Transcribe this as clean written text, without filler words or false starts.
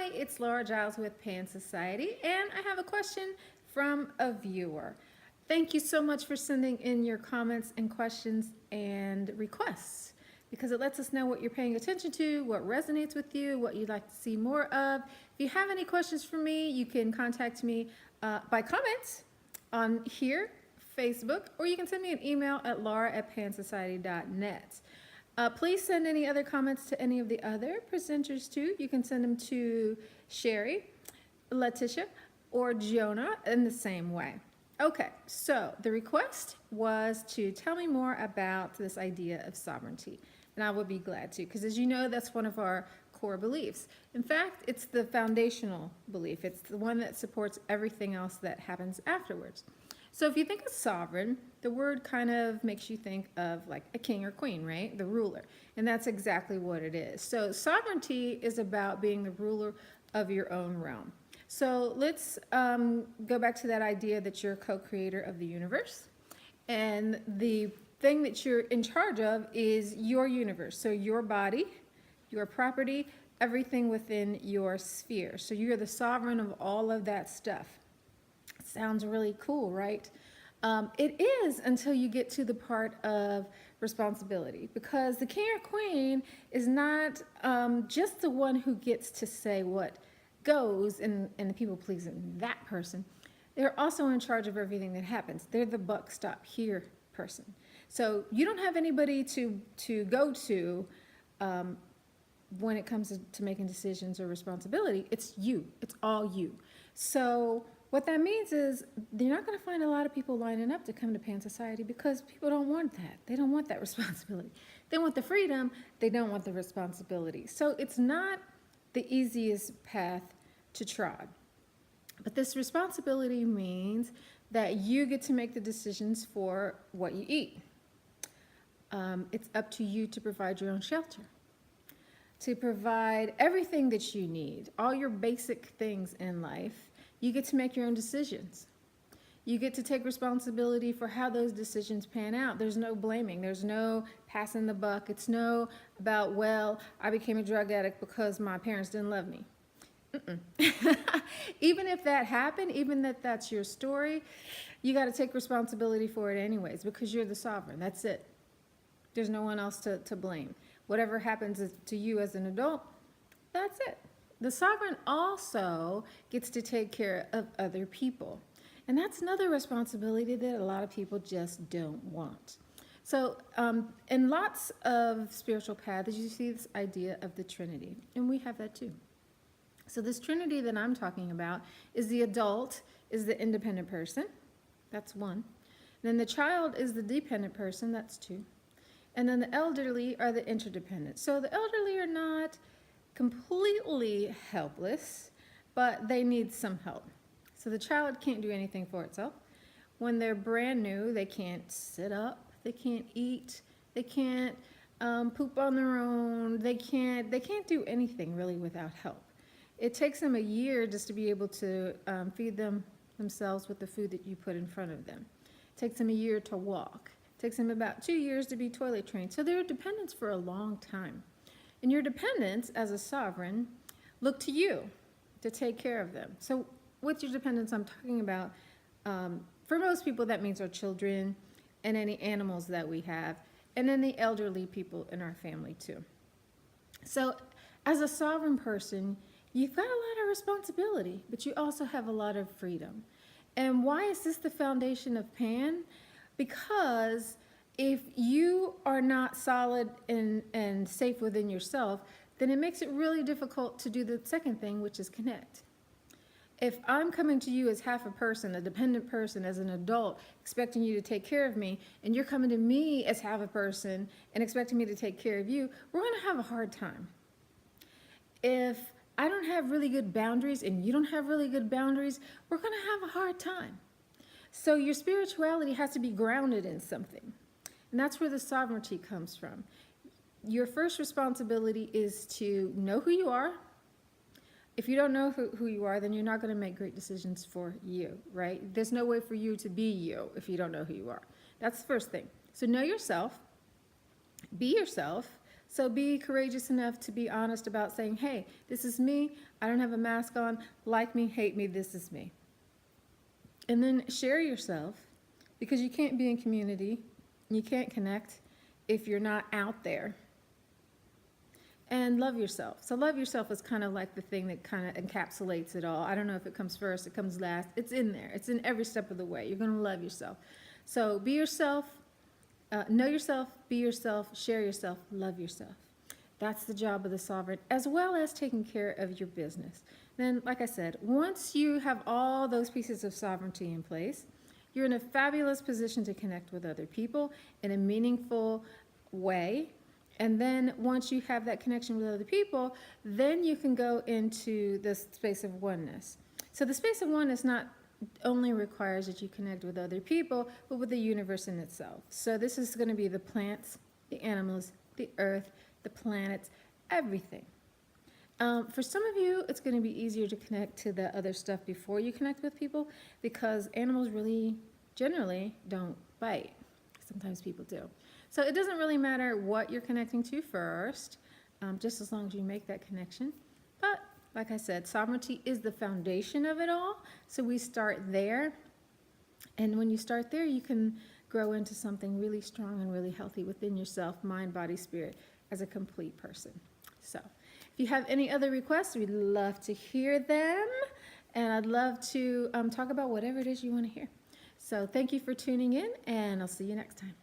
Hi, it's Laura Giles with Pan Society, and I have a question from a viewer. Thank you so much for sending in your comments and questions and requests because it lets us know what you're paying attention to, what resonates with you, what you'd like to see more of. If you have any questions for me, you can contact me by comments on here, Facebook, or you can send me an email at laura@pansociety.net. Please send any other comments to any of the other presenters too. You can send them to Sherry, Letitia, or Jonah in the same way. Okay, so the request was to tell me more about this idea of sovereignty, and I would be glad to, because as you know, that's one of our core beliefs. In fact, it's the foundational belief. It's the one that supports everything else that happens afterwards. So if you think of sovereign, the word kind of makes you think of like a king or queen, right? The ruler. And that's exactly what it is. So sovereignty is about being the ruler of your own realm. So let's go back to that idea that you're a co-creator of the universe. And the thing that you're in charge of is your universe. So your body, your property, everything within your sphere. So you're the sovereign of all of that stuff. Sounds really cool, right? It is until you get to the part of responsibility, because the king or queen is not just the one who gets to say what goes and the people pleasing that person. They're also in charge of everything that happens. They're the buck stop here person. So you don't have anybody to go to when it comes to making decisions or responsibility. It's you. It's all you. So what that means is you're not going to find a lot of people lining up to come to Pan Society because people don't want that. They don't want that responsibility. They want the freedom. They don't want the responsibility. So it's not the easiest path to trod. But this responsibility means that you get to make the decisions for what you eat. It's up to you to provide your own shelter, to provide everything that you need, all your basic things in life. You get to make your own decisions. You get to take responsibility for how those decisions pan out. There's no blaming. There's no passing the buck. It's no about, well, I became a drug addict because my parents didn't love me. Even if that happened, even if that's your story, you got to take responsibility for it anyways because you're the sovereign. That's it. There's no one else to blame. Whatever happens to you as an adult, that's it. The sovereign also gets to take care of other people. And that's another responsibility that a lot of people just don't want. So in lots of spiritual paths, you see this idea of the Trinity. And we have that too. So this Trinity that I'm talking about is the adult, is the independent person. That's one. And then the child is the dependent person. That's two. And then the elderly are the interdependent. So the elderly are not completely helpless, but they need some help. So the child can't do anything for itself. When they're brand new, they can't sit up, they can't eat, they can't poop on their own, they can't do anything really without help. It takes them a year just to be able to feed themselves with the food that you put in front of them. It takes them a year to walk. It takes them about 2 years to be toilet trained. So they're dependents for a long time. And your dependents, as a sovereign, look to you to take care of them. So with your dependents, I'm talking about, for most people, that means our children and any animals that we have, and then the elderly people in our family too. So as a sovereign person, you've got a lot of responsibility, but you also have a lot of freedom. And why is this the foundation of Pan? Because if you are not solid and safe within yourself, then it makes it really difficult to do the second thing, which is connect. If I'm coming to you as half a person, a dependent person, as an adult, expecting you to take care of me, and you're coming to me as half a person and expecting me to take care of you, we're going to have a hard time. If I don't have really good boundaries and you don't have really good boundaries, we're going to have a hard time. So your spirituality has to be grounded in something. And that's where the sovereignty comes from. Your first responsibility is to know who you are. If you don't know who you are, then you're not going to make great decisions for you, right? There's no way for you to be you if you don't know who you are. That's the first thing. So know yourself, be yourself, So be courageous enough to be honest about saying, hey, this is me. I don't have a mask on. Like me, hate me, this is me. And then share yourself, because you can't be in community, you can't connect if you're not out there. And love yourself. So love yourself is kind of like the thing that kind of encapsulates it all. I don't know if it comes first, it comes last. It's in there. It's in every step of the way. You're going to love yourself. So be yourself, know yourself, be yourself, share yourself, love yourself. That's the job of the sovereign, as well as taking care of your business. Then, like I said, once you have all those pieces of sovereignty in place, you're in a fabulous position to connect with other people in a meaningful way. And then once you have that connection with other people, then you can go into the space of oneness. So the space of oneness not only requires that you connect with other people, but with the universe in itself. So this is going to be the plants, the animals, the earth, the planets, everything. For some of you, it's going to be easier to connect to the other stuff before you connect with people, because animals really generally don't bite. Sometimes people do. So it doesn't really matter what you're connecting to first, just as long as you make that connection. But like I said, sovereignty is the foundation of it all. So we start there. And when you start there, you can grow into something really strong and really healthy within yourself, mind, body, spirit, as a complete person. So if you have any other requests, we'd love to hear them. And I'd love to talk about whatever it is you want to hear. So thank you for tuning in, and I'll see you next time.